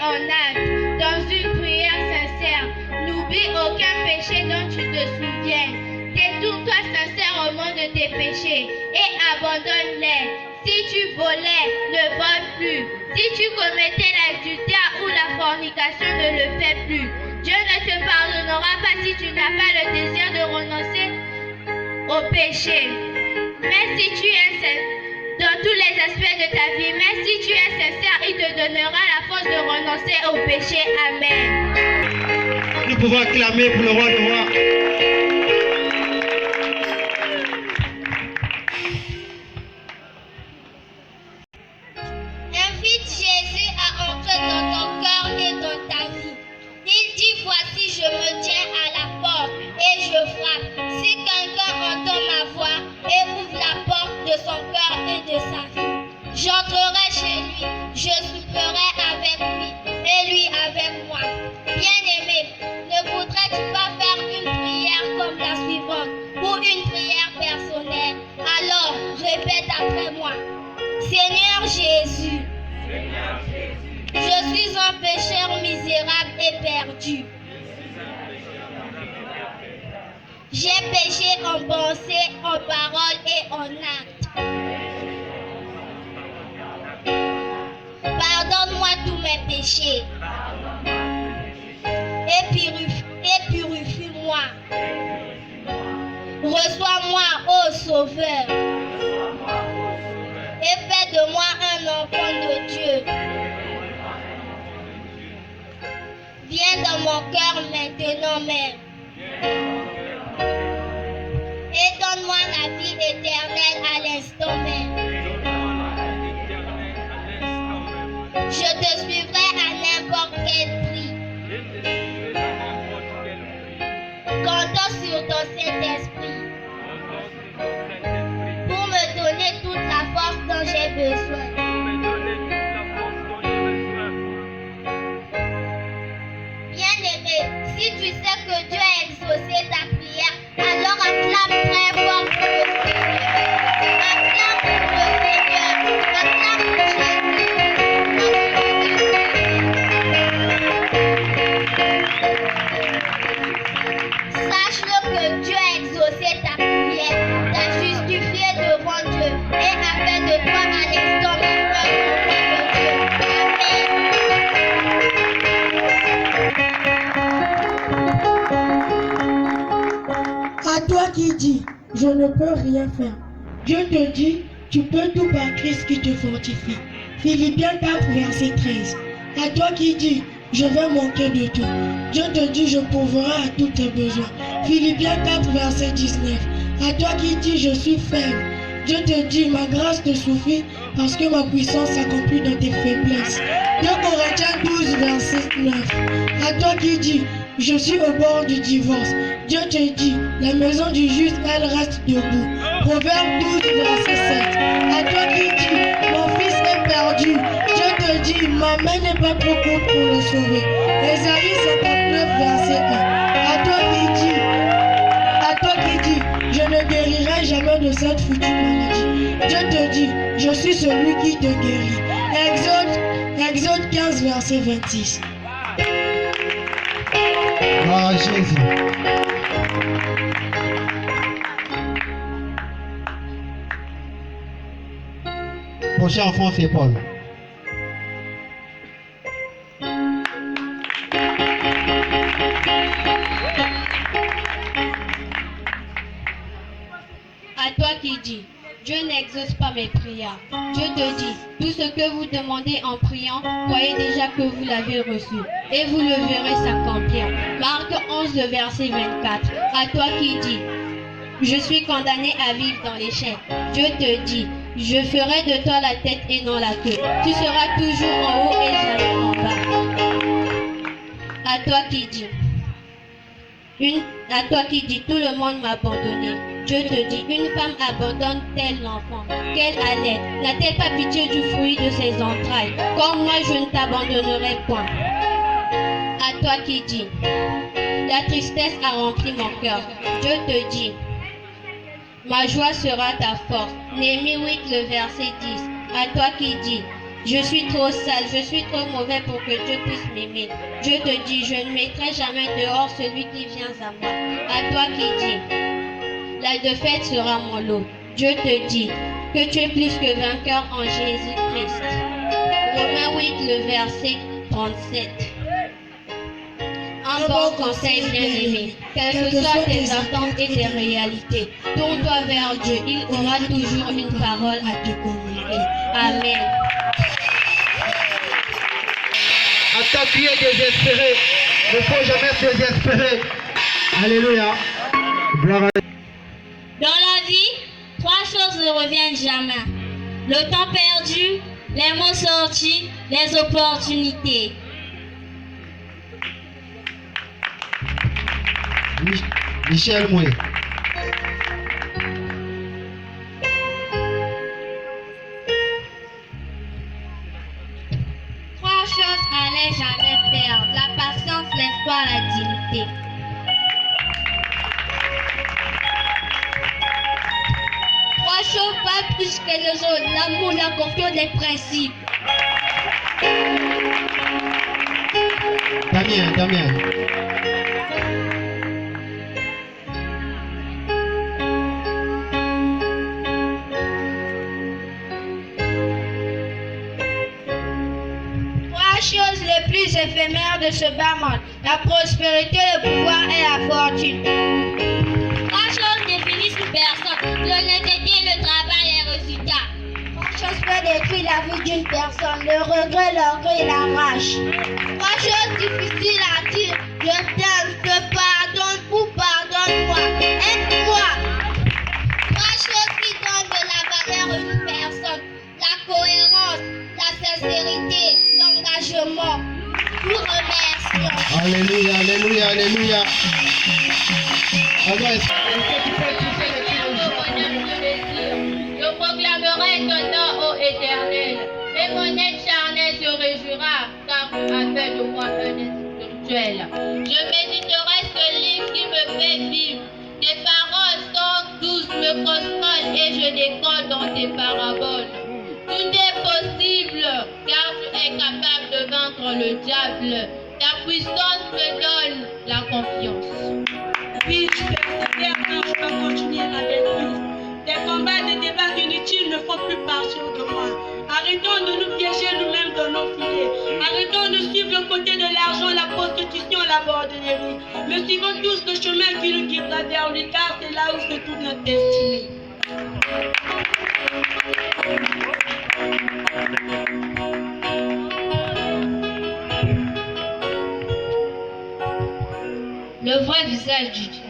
en acte, dans une prière sincère. N'oublie aucun péché dont tu te souviens. Détourne-toi sincèrement de tes péchés et abandonne-les. Si tu volais, ne vole plus. Si tu commettais l'adultère ou la fornication, ne le fais plus. Dieu ne te pardonnera pas si tu n'as pas le désir de renoncer au péché. Mais si tu es dans tous les aspects de ta vie, mais si tu es sincère, il te donnera la force de renoncer au péché. Amen. Nous pouvons acclamer pour le roi de rois. Invite Jésus à entrer dans ton cœur et dans ta vie. Il dit, voici, je me tiens à la porte et je frappe. Si quelqu'un entend ma voix et ouvre la porte de son cœur et de sa vie, j'entrerai chez lui, je souperai avec lui et lui avec moi. Bien-aimé, ne voudrais-tu pas faire une prière comme la suivante ou une prière personnelle? Alors, répète après moi. Seigneur Jésus, je suis un pécheur misérable et perdu. J'ai péché en pensée, en parole et en acte. Pardonne-moi tous mes péchés et purifie-moi. Reçois-moi, ô Sauveur, et fais de moi un enfant de Dieu. Viens dans mon cœur maintenant même et donne-moi la vie éternelle à l'instant même. Je te suivrai à n'importe quel prix. Compte sur ton Saint-Esprit pour me donner toute la force dont j'ai besoin. Bien-aimé, si tu sais que Dieu a exaucé ta prière, alors acclame très fort pour le Seigneur. Acclame pour le Seigneur. Acclame pour Jésus. Sache-le que Dieu a exaucé ta prière, t'a justifié devant Dieu et a fait de toi à l'instant même un enfant de Dieu. À toi qui dis, je ne peux rien faire. Dieu te dit, tu peux tout par Christ qui te fortifie. Philippiens 4, verset 13. À toi qui dis, je vais manquer de tout. Dieu te dit, je pourvoirai à tous tes besoins. Philippiens 4, verset 19. À toi qui dis, je suis faible. Dieu te dit, ma grâce te suffit parce que ma puissance s'accomplit dans tes faiblesses. 2 Corinthiens 12, verset 9. À toi qui dis, je suis au bord du divorce. Dieu te dit, la maison du juste, elle reste debout. Proverbe 12, verset 7. À toi qui dis, mon fils est perdu. Dieu te dit, ma main n'est pas trop courte pour le sauver. Ésaïe 59, verset 1. À toi qui dis, je ne guérirai jamais de cette future maladie. Dieu te dit, je suis celui qui te guérit. Exode 15, verset 26. Gloire à Jésus. Prochain enfant, c'est Paul. À toi qui dis, Dieu n'exauce pas mes prières. Dieu te dit, tout ce que vous demandez en priant, croyez déjà que vous l'avez reçu, et vous le verrez s'accomplir. Marc 11, verset 24. À toi qui dis, je suis condamné à vivre dans l'échec. Dieu te dit, je ferai de toi la tête et non la queue. Tu seras toujours en haut et jamais en bas. À toi qui dis, tout le monde m'a abandonné. Dieu te dit, une femme abandonne-t-elle l'enfant qu'elle allait? N'a-t-elle pas pitié du fruit de ses entrailles? Comme moi, je ne t'abandonnerai point. À toi qui dis, la tristesse a rempli mon cœur. Dieu te dit, ma joie sera ta force. Néhémie 8, le verset 10. À toi qui dis, Je suis trop sale, je suis trop mauvais pour que Dieu puisse m'aimer. Je te dis, je ne mettrai jamais dehors celui qui vient à moi. À toi qui dis, la défaite sera mon lot. Je te dis que tu es plus que vainqueur en Jésus-Christ. Romains 8, le verset 37. Un bon conseil bien-aimé, quelles que soient tes attentes et tes réalités, tourne-toi vers Dieu, il aura toujours une parole à te communiquer. Amen. À toi qui es désespéré, il ne faut jamais se désespérer. Alléluia. Gloire à Dieu. Dans la vie, 3 choses ne reviennent jamais. Le temps perdu, les mots sortis, les opportunités. Michel Moué. Trois choses n'allaient jamais perdre, la patience, l'espoir, la dignité. Trois choses pas plus que les autres, l'amour, la confiance, les principes. Damien. Chose les plus éphémères de ce bas monde, la prospérité, le pouvoir et la fortune. Trois choses définissent une personne, l'honnêteté, le travail et les résultats. Trois choses peuvent détruire la vie d'une personne, le regret, l'orgueil et la rage. Trois choses difficiles à dire, je t'aime, je te pardonne ou pardonne-moi, aide-moi. Trois choses qui donnent de la valeur à une personne, la cohérence, la sincérité, l'engagement. Nous remercions. Alléluia, alléluia, alléluia. Je proclamerai ton nom, ô Éternel, et mon être charnel se réjouira, car tu as fait de moi un être spirituel. Je méditerai ce livre qui me fait vivre. Tes paroles sont douces, me consolent, et je décode dans tes paraboles. Tout est possible, car tu es capable de vaincre le diable. Ta puissance me donne la confiance. Oui, je persévère car je peux continuer avec Christ. Des combats, des débats inutiles ne font plus partir de moi. Arrêtons de nous piéger nous-mêmes dans nos filets. Arrêtons de suivre le côté de l'argent, la prostitution, la bordellerie. Mais suivons tous le chemin qui nous guidera vers lui, car c'est là où se trouve notre destinée. Le vrai visage du diable.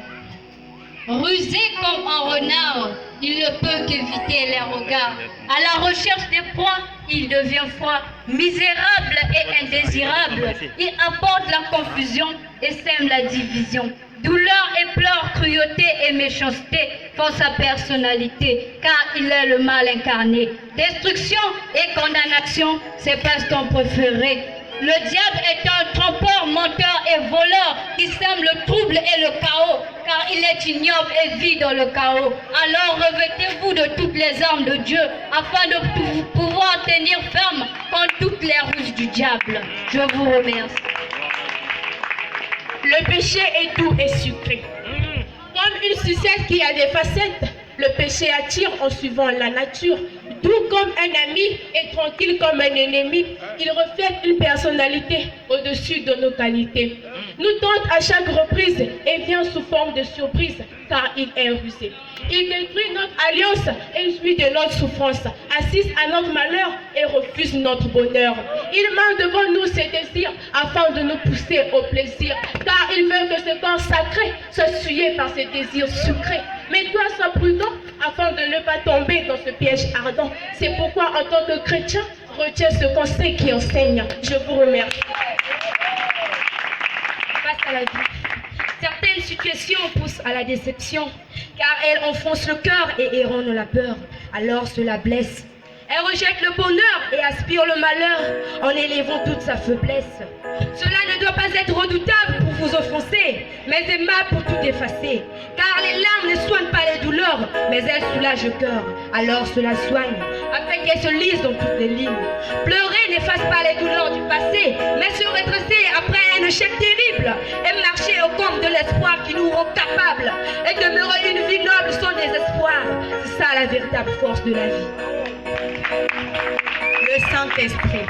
Rusé comme un renard, il ne peut qu'éviter les regards. À la recherche des proies, il devient froid, misérable et indésirable. Il apporte la confusion et sème la division. Douleur et pleurs, cruauté et méchanceté font sa personnalité, car il est le mal incarné. Destruction et condamnation, ses passe-temps préférés. Le diable est un trompeur, menteur et voleur qui sème le trouble et le chaos, car il est ignoble et vit dans le chaos. Alors revêtez-vous de toutes les armes de Dieu, afin de pouvoir tenir ferme contre toutes les ruses du diable. Je vous remercie. Le péché est doux et sucré. Comme une sucette qui a des facettes, le péché attire en suivant la nature. Doux comme un ami et tranquille comme un ennemi, il reflète une personnalité au-dessus de nos qualités. Nous tente à chaque reprise et vient sous forme de surprise, car il est rusé. Il détruit notre alliance et jouit de notre souffrance, assiste à notre malheur et refuse notre bonheur. Il met devant nous ses désirs afin de nous pousser au plaisir, car il veut que ce corps sacré soit souillé par ses désirs sucrés. Mais toi, sois prudent afin de ne pas tomber dans ce piège ardent. C'est pourquoi, en tant que chrétien, retiens ce conseil qui enseigne. Je vous remercie. Face à la vie. Certaines situations poussent à la déception, car elles enfoncent le cœur et éronnent la peur. Alors cela blesse. Elle rejette le bonheur et aspire le malheur en élevant toute sa faiblesse. Cela ne doit pas être redoutable pour vous offenser, mais aimable pour tout effacer. Car les larmes ne soignent pas les douleurs, mais elles soulagent le cœur. Alors cela soigne, afin qu'elles se lisent dans toutes les lignes. Pleurer n'efface pas les douleurs du passé, mais se redresser après un échec terrible et marcher au comble de l'espoir qui nous rend capables et demeurer une vie noble sans désespoir. C'est ça la véritable force de la vie. Le Saint-Esprit.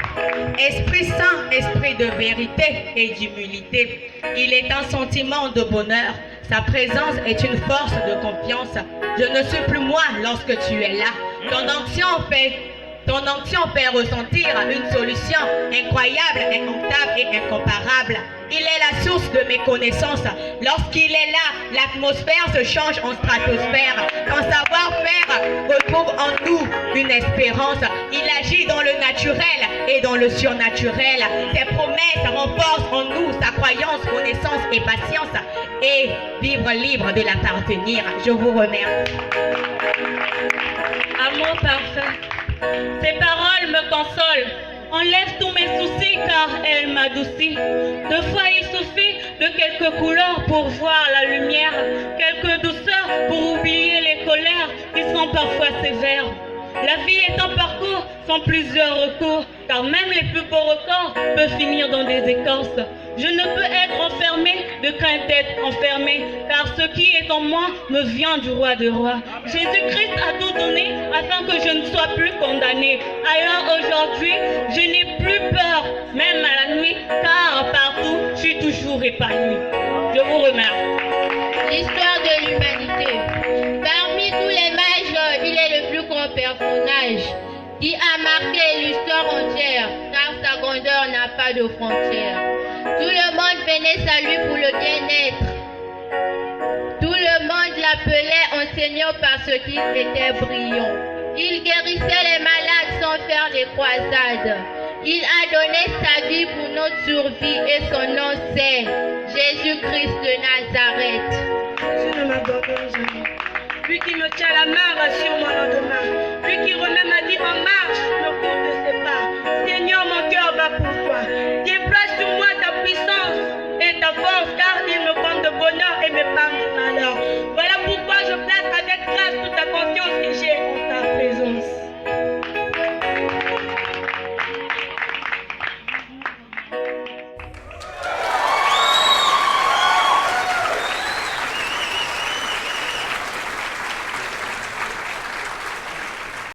Esprit Saint, esprit de vérité et d'humilité. Il est un sentiment de bonheur. Sa présence est une force de confiance. Je ne suis plus moi lorsque tu es là. Ton onction fait ressentir une solution incroyable, incontable et incomparable. Il est la source de mes connaissances. Lorsqu'il est là, l'atmosphère se change en stratosphère. Son savoir-faire retrouve en nous une espérance. Il agit dans le naturel et dans le surnaturel. Ses promesses renforcent en nous sa croyance, connaissance et patience. Et vivre libre de l'appartenir. Je vous remercie. Amour parfait. Ces paroles me consolent. Enlève tous mes soucis car elle m'adoucit. Deux fois il suffit de quelques couleurs pour voir la lumière, quelques douceurs pour oublier les colères qui sont parfois sévères. La vie est un parcours sans plusieurs recours, car même les plus beaux records peuvent finir dans des écorces. Je ne peux être enfermé de crainte d'être enfermé, car ce qui est en moi me vient du roi des rois. Jésus-Christ a tout donné afin que je ne sois plus condamné. Alors aujourd'hui, je n'ai plus peur, même à la nuit, car partout, je suis toujours épanoui. Je vous remercie. L'histoire de l'humanité. Parmi tous les mages, il est le plus grand personnage qui a marqué l'histoire entière, car sa grandeur n'a pas de frontières. Tout le monde venait à lui pour le bien-être. Tout le monde l'appelait enseignant parce qu'il était brillant. Il guérissait les malades sans faire des croisades. Il a donné sa vie pour notre survie et son nom c'est Jésus-Christ de Nazareth. Je ne m'abandonne jamais. Lui qui me tient la main rassure mon lendemain. Lui qui remet ma vie en marche, le cours de ses pas. Seigneur, mon cœur bat pour toi. Déploie sur moi ta puissance et ta force